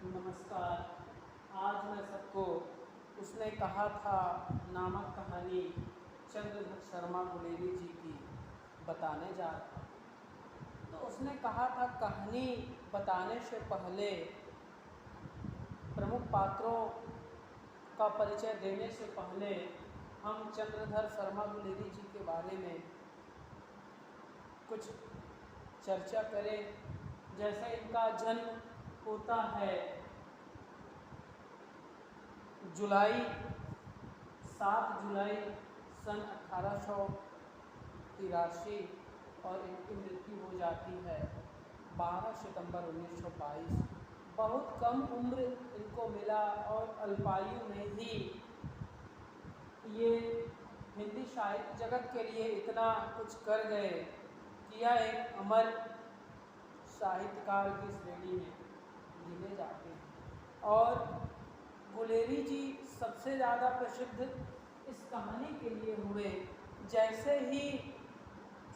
नमस्कार। आज मैं सबको उसने कहा था नामक कहानी चंद्रधर शर्मा गुलेरी जी की बताने जा रहा हूँ। तो उसने कहा था कहानी बताने से पहले प्रमुख पात्रों का परिचय देने से पहले हम चंद्रधर शर्मा गुलेरी जी के बारे में कुछ चर्चा करें। जैसे इनका जन्म होता है जुलाई 7 जुलाई सन 1883 और इनकी मृत्यु हो जाती है 12 सितंबर 1922। बहुत कम उम्र इनको मिला और अल्पायु में ही ये हिंदी साहित्य जगत के लिए इतना कुछ कर गए कि यह एक अमर साहित्यकार की श्रेणी में गिने जाते हैं। और गुलेरी जी सबसे ज़्यादा प्रसिद्ध इस कहानी के लिए हुए जैसे ही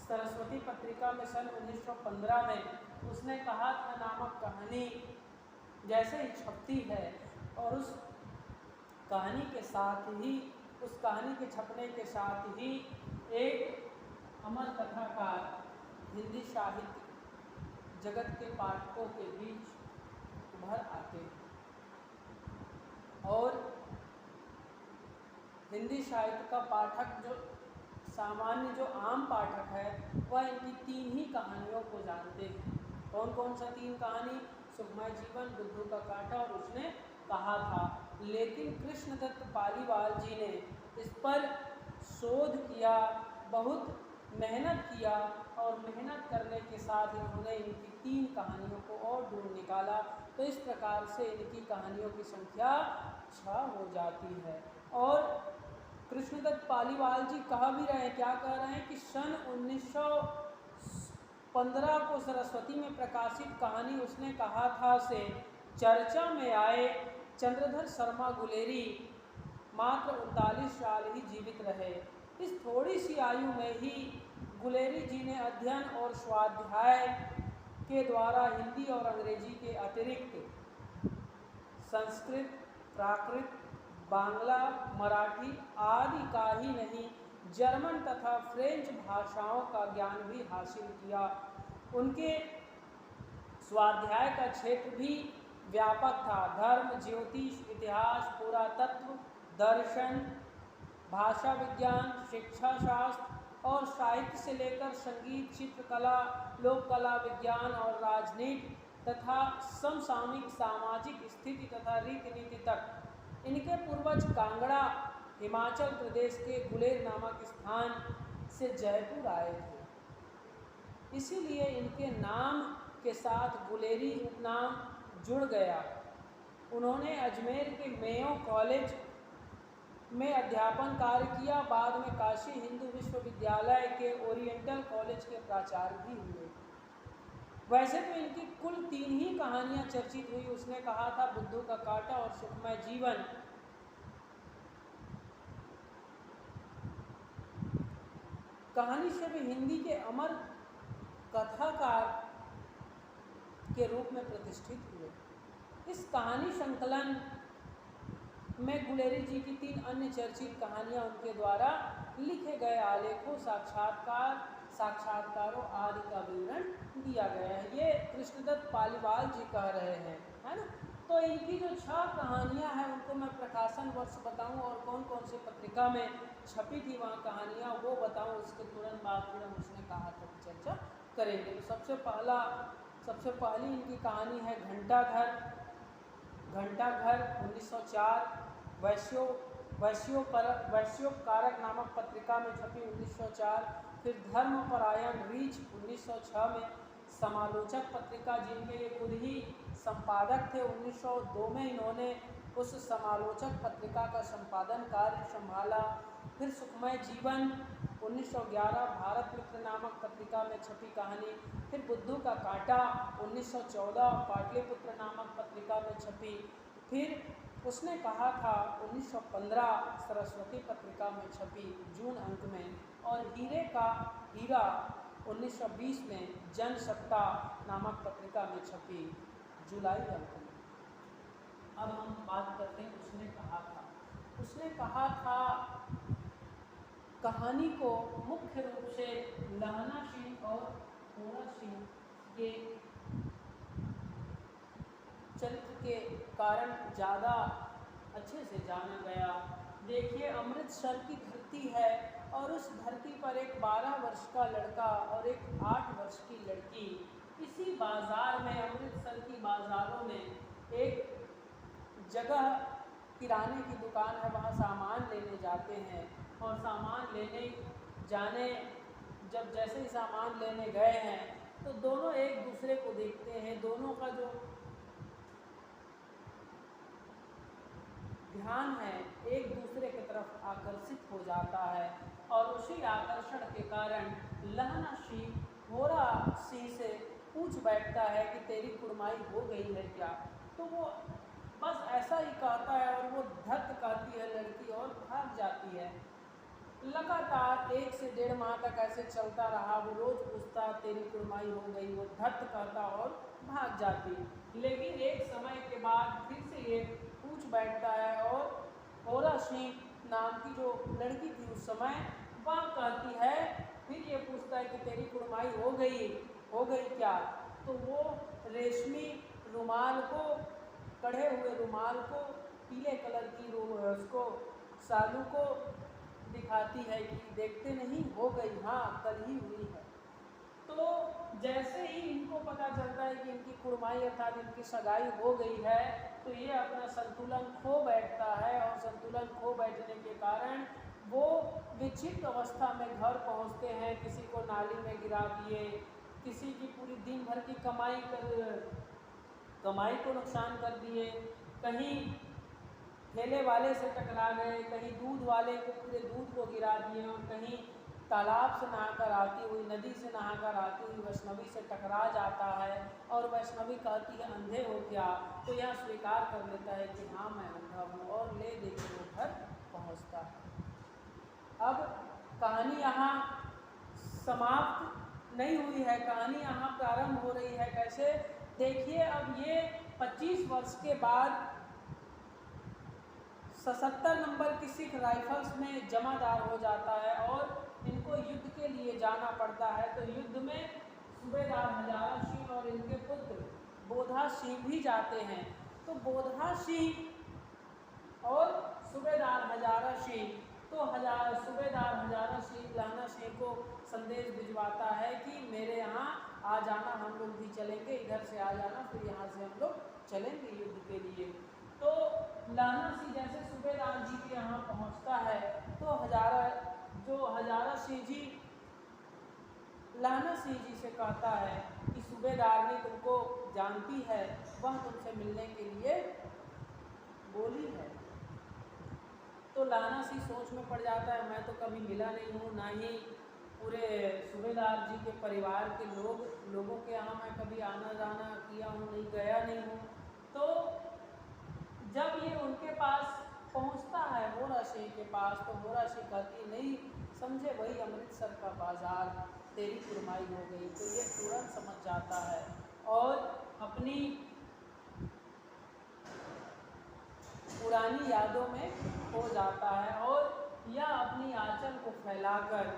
सरस्वती पत्रिका में सन 1915 में उसने कहा था नामक कहानी जैसे ही छपती है और उस कहानी के साथ ही उस कहानी के छपने के साथ ही एक अमर कथाकार हिंदी साहित्य जगत के पाठकों के बीच उभर आते हैं। और हिंदी साहित्य का पाठक जो सामान्य जो आम पाठक है वह इनकी 3 ही कहानियों को जानते हैं। कौन कौन सा 3 कहानी? सुखमय जीवन, बुद्धू का कांटा और उसने कहा था। लेकिन कृष्णदत्त पालीवाल जी ने इस पर शोध किया, बहुत मेहनत किया और मेहनत करने के साथ इन्होंने इनकी 3 कहानियों को और ढूंढ निकाला। तो इस प्रकार से इनकी कहानियों की संख्या 6 हो जाती है। और कृष्णदत्त पालीवाल जी कह भी रहे हैं, क्या कह रहे हैं कि सन 1915 को सरस्वती में प्रकाशित कहानी उसने कहा था से चर्चा में आए चंद्रधर शर्मा गुलेरी मात्र 39 साल ही जीवित रहे। इस थोड़ी सी आयु में ही गुलेरी जी ने अध्ययन और स्वाध्याय के द्वारा हिंदी और अंग्रेजी के अतिरिक्त संस्कृत, प्राकृत, बांग्ला, मराठी आदि का ही नहीं जर्मन तथा फ्रेंच भाषाओं का ज्ञान भी हासिल किया। उनके स्वाध्याय का क्षेत्र भी व्यापक था। धर्म, ज्योतिष, इतिहास, पुरातत्व, दर्शन, भाषा विज्ञान, शिक्षा शास्त्र और साहित्य से लेकर संगीत, चित्रकला, लोक कला, विज्ञान और राजनीति तथा समसामयिक सामाजिक स्थिति तथा रीति नीति तक। इनके पूर्वज कांगड़ा हिमाचल प्रदेश के गुलेर नामक स्थान से जयपुर आए थे, इसीलिए इनके नाम के साथ गुलेरी उपनाम जुड़ गया। उन्होंने अजमेर के मेयो कॉलेज में अध्यापन कार्य किया। बाद में काशी हिंदू विश्वविद्यालय के ओरिएंटल कॉलेज के प्राचार्य भी हुए। वैसे तो इनकी कुल 3 ही कहानियां चर्चित हुई। उसने कहा था, बुद्धू का कांटा और सुखमय जीवन। कहानी से भी हिंदी के अमर कथाकार के रूप में प्रतिष्ठित हुए। इस कहानी संकलन में गुलेरी जी की 3 अन्य चर्चित कहानियां उनके द्वारा लिखे गए आलेखों, साक्षात्कारों आदि का विवरण दिया गया है। ये कृष्णदत्त पालीवाल जी कह रहे हैं, है ना। तो इनकी जो 6 कहानियां हैं उनको मैं प्रकाशन वर्ष बताऊं और कौन कौन से पत्रिका में छपी थी वहाँ कहानियां वो बताऊं। उसके तुरंत बाद फिर हम उसने कहा था कि चर्चा करेंगे। तो सबसे पहली इनकी कहानी है घंटाघर। घंटाघर 1904 वैश्योपकारक नामक पत्रिका में छपी 1904। फिर धर्मपरायण रीच 1906 में। समालोचक पत्रिका जिनके ये खुद ही संपादक थे, 1902 में इन्होंने उस समालोचक पत्रिका का संपादन कार्य संभाला। फिर सुखमय जीवन 1911 भारत मित्र नामक पत्रिका में छपी कहानी। फिर बुद्धू का कांटा 1914 पाटलिपुत्र नामक पत्रिका में छपी। फिर उसने कहा था 1915 सरस्वती पत्रिका में छपी जून अंक में। और हीरे का हीरा 1920 में जनसत्ता नामक पत्रिका में छपी जुलाई अंक में। अब हम बात करते हैं उसने कहा था। उसने कहा था कहानी को मुख्य रूप से लहना सिंह और होरा सिंह के चरित्र के कारण ज़्यादा अच्छे से जाना गया। देखिए, अमृतसर की धरती है और उस धरती पर एक 12 वर्ष का लड़का और एक 8 वर्ष की लड़की इसी बाज़ार में, अमृतसर की बाज़ारों में एक जगह किराने की दुकान है, वहाँ सामान लेने जाते हैं। और सामान लेने जाने जब जैसे ही सामान लेने गए हैं तो दोनों एक दूसरे को देखते हैं। दोनों का जो ध्यान है एक दूसरे की तरफ आकर्षित हो जाता है और उसी आकर्षण के कारण लहना सिंह होरा सिंह से पूछ बैठता है कि तेरी कुड़माई हो गई है क्या। तो वो बस ऐसा ही कहता है और वो धत कहती है लड़की और भाग जाती है। लगातार 1 से 1.5 माह तक ऐसे चलता रहा। वो रोज़ पूछता तेरी कुड़माई हो गई, वो धत कहता और भाग जाती। लेकिन एक समय के बाद फिर से ये पूछ बैठता है और होरा सिंह नाम की जो लड़की थी उस समय, वह कहती है, फिर ये पूछता है कि तेरी कुड़माई हो गई क्या। तो वो रेशमी रुमाल को, कढ़े हुए रुमाल को, पीले कलर की उसको सालू को दिखाती है कि देखते नहीं, हो गई, हाँ कल ही हुई है। तो जैसे ही इनको पता चलता है कि इनकी कुड़माई अर्थात इनकी सगाई हो गई है तो ये अपना संतुलन खो बैठता है और संतुलन खो बैठने के कारण वो विक्षिप्त अवस्था में घर पहुंचते हैं। किसी को नाली में गिरा दिए, किसी की पूरी दिन भर की कमाई को नुकसान कर दिए, कहीं ठेले वाले से टकरा गए, कहीं दूध वाले को पूरे दूध को गिरा दिए और कहीं तालाब से नहाकर आती हुई, नदी से नहाकर आती हुई वैष्णवी से टकरा जाता है और वैष्णवी कहती है अंधे हो क्या। तो यह स्वीकार कर लेता है कि हाँ मैं अंधा हूँ और ले देकर वो घर पहुँचता है। अब कहानी यहाँ समाप्त नहीं हुई है, कहानी यहाँ प्रारंभ हो रही है। कैसे, देखिए, अब ये 25 वर्ष के बाद 77 नंबर की सिख राइफल्स में जमादार हो जाता है और इनको युद्ध के लिए जाना पड़ता है। तो युद्ध में सूबेदार हजारा सिंह और इनके पुत्र बोधा सिंह भी जाते हैं। तो बोधा सिंह और सूबेदार हजारा सिंह, तो सूबेदार हजारा सिंह लहना सिंह को संदेश भिजवाता है कि मेरे यहाँ आ जाना, हम लोग भी चलेंगे, इधर से आ जाना, फिर यहाँ से हम लोग चलेंगे युद्ध के लिए। तो लहना सिंह जैसे सूबेदार जी के यहाँ पहुँचता है तो हजारा सिंह जी लहना सिंह जी से कहता है कि सूबेदार ने तुमको जानती है, वह तुमसे मिलने के लिए बोली है। तो लहना सिंह सोच में पड़ जाता है, मैं तो कभी मिला नहीं हूँ, ना ही पूरे सूबेदार जी के परिवार के लोगों के यहाँ मैं कभी आना जाना किया हूँ, नहीं गया नहीं हूँ। तो जब ये उनके पास पहुंचता है होरा सिंह के पास, तो होरा सिंह कहती नहीं समझे, वही अमृतसर का बाजार, तेरी कुड़माई हो गई। तो ये तुरंत समझ जाता है और अपनी पुरानी यादों में खो जाता है और यह अपनी आंचल को फैलाकर,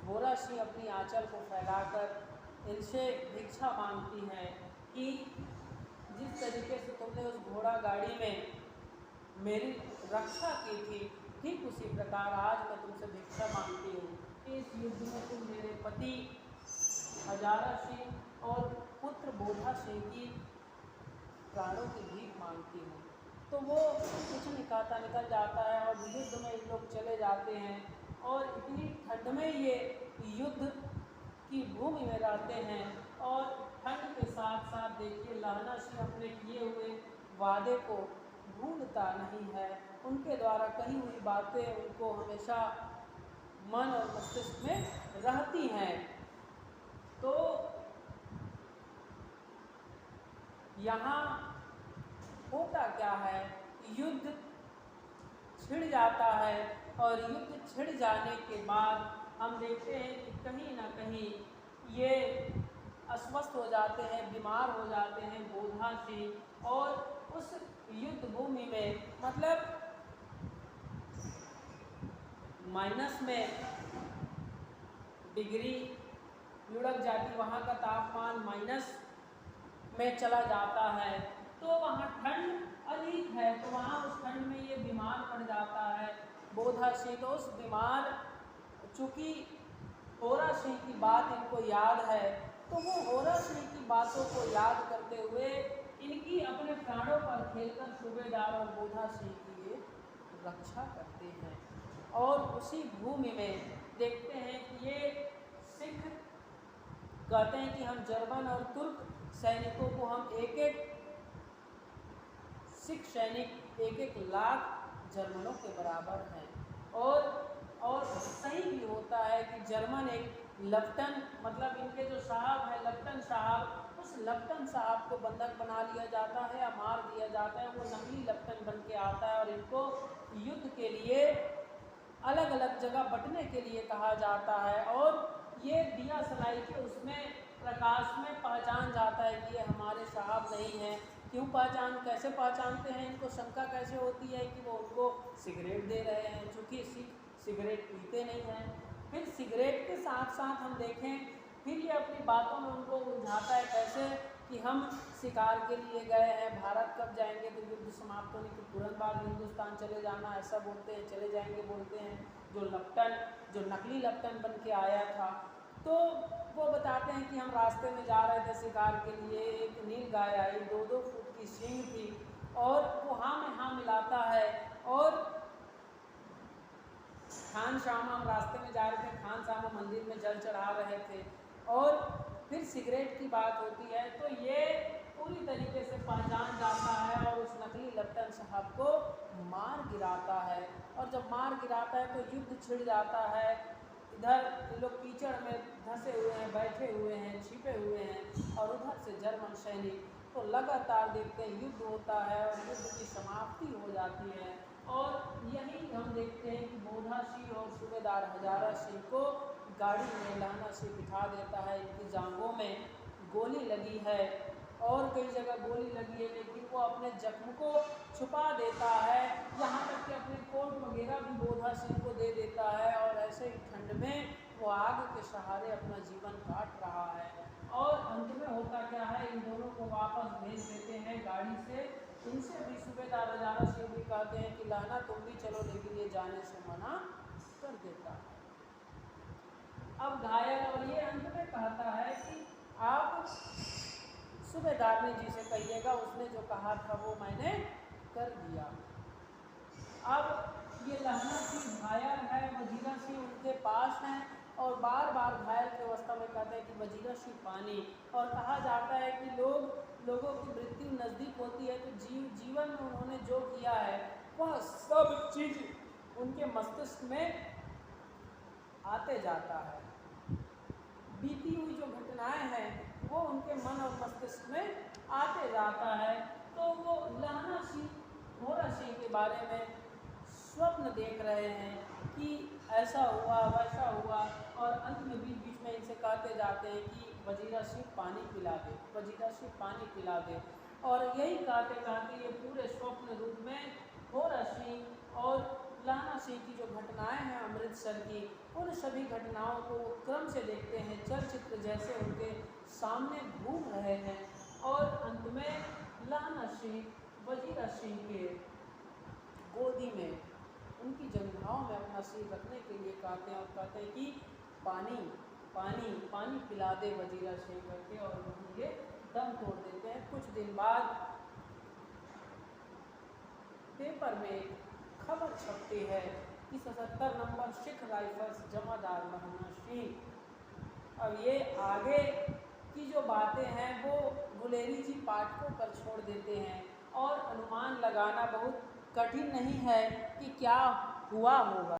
होरा सिंह अपनी आंचल को फैलाकर इनसे भिक्षा मांगती है कि जिस तरीके से तुमने उस घोड़ा गाड़ी में मेरी रक्षा की थी, ठीक उसी प्रकार आज मैं तुमसे भिक्षा मांगती हूँ कि इस युद्ध में तुम मेरे पति हजारा सिंह और पुत्र बोधा सिंह की प्राणों की भीख मांगती हूँ। तो वो कुछ नहीं कहता, निकल जाता है और युद्ध में इन लोग चले जाते हैं और इतनी ठंड में ये युद्ध की भूमि में रहते हैं और ठंड के साथ साथ देखिए लहना सिंह अपने किए हुए वादे को भूलता नहीं है। उनके द्वारा कही हुई बातें उनको हमेशा मन और मस्तिष्क में रहती हैं। तो यहाँ होता क्या है, युद्ध छिड़ जाता है और युद्ध छिड़ जाने के बाद हम देखते हैं कि कहीं ना कहीं ये अस्वस्थ हो जाते हैं, बीमार हो जाते हैं बोधा सिंह। और उस युद्ध भूमि में मतलब माइनस में डिग्री लुढ़क जाती, वहाँ का तापमान माइनस में चला जाता है, तो वहाँ ठंड अधिक है, तो वहाँ उस ठंड में ये बीमार पड़ जाता है बोधा सिंह। तो उस बीमार, चूँकि होरा सिंह की बात इनको याद है, तो वो होरा सिंह की बातों को याद करते हुए इनकी अपने प्राणों पर खेलकर सूबेदार और बोधा सिंह की ये रक्षा करते हैं। और उसी भूमि में देखते हैं कि ये सिख कहते हैं कि हम जर्मन और तुर्क सैनिकों को हम एक एक सिख सैनिक 1-1 लाख जर्मनों के बराबर हैं। और सही भी होता है कि जर्मन एक लेफ्टन, मतलब इनके जो साहब हैं लेफ्टन साहब, उस लेफ्टन साहब को बंधक बना लिया जाता है या मार दिया जाता है। वो नकली लेफ्टन बन के आता है और इनको युद्ध के लिए अलग अलग जगह बंटने के लिए कहा जाता है। और ये दिया सलाई के उसमें प्रकाश में पहचान जाता है कि ये हमारे साहब नहीं हैं। क्यों कैसे पहचानते हैं, इनको शंका कैसे होती है कि वो उनको सिगरेट दे रहे हैं, चूँकि सिगरेट पीते नहीं हैं। फिर सिगरेट के साथ साथ हम देखें, फिर ये अपनी बातों में उनको उलझाता है कैसे कि हम शिकार के लिए गए हैं, भारत कब जाएंगे, तो युद्ध समाप्त होने के तुरंत बाद हिंदुस्तान चले जाना, ऐसा बोलते हैं, चले जाएंगे बोलते हैं। जो नकली लेफ्टन बन के आया था, तो वो बताते हैं कि हम रास्ते में जा रहे थे शिकार के लिए, एक नील गाय आई, 2-2 फुट की सींग थी, और वो हाँ में हाँ मिलाता है। और खान शामा, हम रास्ते में जा रहे थे, खान शामा मंदिर में जल चढ़ा रहे थे, और फिर सिगरेट की बात होती है, तो ये पूरी तरीके से पहचान जाता है और उस नकली लेफ्टन साहब को मार गिराता है। और जब मार गिराता है तो युद्ध छिड़ जाता है। इधर लोग कीचड़ में धंसे हुए हैं, बैठे हुए हैं, छिपे हुए हैं, और उधर से जर्मन सैनिक, तो लगातार देखते हैं युद्ध होता है और युद्ध की समाप्ति हो जाती है। और यही हम देखते हैं कि बोधा सिंह और सूबेदार हजारा सिंह को गाड़ी में लहना से बिठा देता है। इनकी जांघों में गोली लगी है और कई जगह गोली लगी है, लेकिन वो अपने जख्म को छुपा देता है, यहाँ तक कि अपने कोट वगैरह भी बोधा सिंह को दे देता है। और ऐसे ही ठंड में वो आग के सहारे अपना जीवन काट रहा है। और अंत में होता क्या है, इन दोनों को वापस भेज देते हैं गाड़ी से। इनसे भी सूबेदार हजारा सिंह भी कहते हैं कि लहना तुम भी चलो, लेकिन ये जाने से मना कर देता है। अब घायल, और ये अंत में कहता है कि आप सूबेदार ने जी से कहिएगा, उसने जो कहा था वो मैंने कर दिया। अब ये लहना सिंह घायल है, वजीरा सिंह उनके पास हैं, और बार बार घायल की अवस्था में कहते हैं कि वजीरा सिंह पानी। और कहा जाता है कि लोगों की मृत्यु नज़दीक होती है तो जीवन में उन्होंने जो किया है वह सब चीज़ उनके मस्तिष्क में आते जाता है। बीती हुई जो घटनाएं हैं वो उनके मन और मस्तिष्क में आते जाता है। तो वो लहना सिंह होरा सिंह के बारे में स्वप्न देख रहे हैं कि ऐसा हुआ वैसा हुआ, और अंत में बीच में इनसे कहते जाते हैं कि वजीरा सिंह पानी पिला दे, वजीरा सिंह पानी पिला दे। और यही कहते कहते ये पूरे स्वप्न रूप में होरा सिंह और लहना सिंह की जो घटनाएं हैं अमृतसर की, उन सभी घटनाओं को क्रम से देखते हैं, चलचित्र जैसे उनके सामने घूम रहे हैं। और अंत में लहना सिंह वजीरा सिंह के गोदी में, उनकी जंघाओं में अपना सिर रखने के लिए कहते हैं, और कहते हैं कि पानी पानी पानी पिला दे वजीरा सिंह करके, और वहीं ये दम तोड़ देते हैं। कुछ दिन बाद पेपर में खबर छपती है कि 77 नंबर सिख राइफल्स जमादार लहना सिंह। अब ये आगे की जो बातें हैं वो गुलेरी जी पाठकों पर छोड़ देते हैं, और अनुमान लगाना बहुत कठिन नहीं है कि क्या हुआ होगा।